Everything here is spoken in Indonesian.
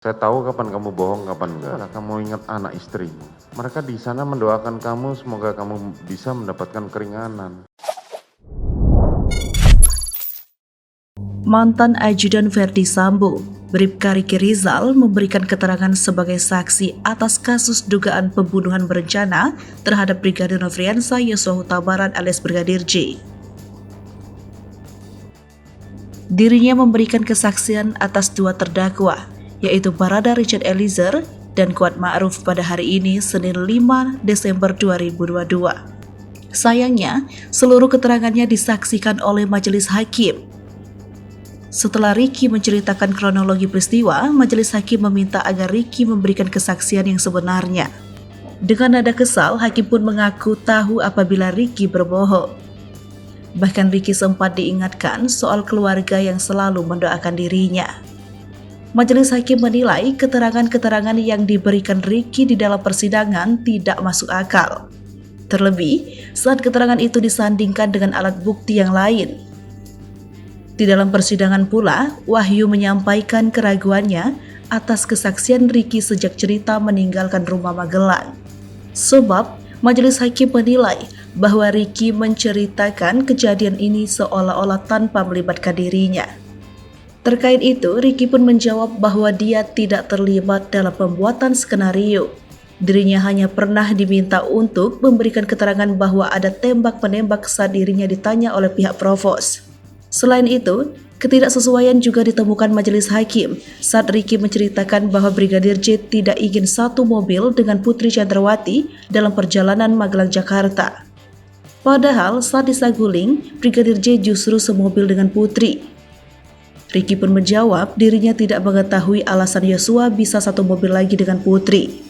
Saya tahu kapan kamu bohong, kapan enggak. Kamu ingat anak istrimu. Mereka di sana mendoakan kamu, semoga kamu bisa mendapatkan keringanan. Mantan ajudan Verdi Sambo, Bribka Riki Rizal memberikan keterangan sebagai saksi atas kasus dugaan pembunuhan berencana terhadap Brigadir Nofriansah Yosua Huta Barat alias Brigadir J. Dirinya memberikan kesaksian atas dua terdakwa, yaitu Barada Richard Eliezer dan Kuat Ma'ruf pada hari ini, Senin 5 Desember 2022. Sayangnya, seluruh keterangannya disaksikan oleh majelis hakim. Setelah Riki menceritakan kronologi peristiwa, majelis hakim meminta agar Riki memberikan kesaksian yang sebenarnya. Dengan nada kesal, hakim pun mengaku tahu apabila Riki berbohong. Bahkan Riki sempat diingatkan soal keluarga yang selalu mendoakan dirinya. Majelis hakim menilai keterangan-keterangan yang diberikan Riki di dalam persidangan tidak masuk akal. Terlebih, saat keterangan itu disandingkan dengan alat bukti yang lain. Di dalam persidangan pula, Wahyu menyampaikan keraguannya atas kesaksian Riki sejak cerita meninggalkan rumah Magelang. Sebab, majelis hakim menilai bahwa Riki menceritakan kejadian ini seolah-olah tanpa melibatkan dirinya. Terkait itu, Riki pun menjawab bahwa dia tidak terlibat dalam pembuatan skenario. Dirinya hanya pernah diminta untuk memberikan keterangan bahwa ada tembak-menembak saat dirinya ditanya oleh pihak provos. Selain itu, ketidaksesuaian juga ditemukan majelis hakim saat Riki menceritakan bahwa Brigadir J tidak ingin satu mobil dengan Putri Chandrawati dalam perjalanan Magelang Jakarta. Padahal saat di Saguling, Brigadir J justru semobil dengan Putri. Riki pun menjawab dirinya tidak mengetahui alasan Yosua bisa satu mobil lagi dengan Putri.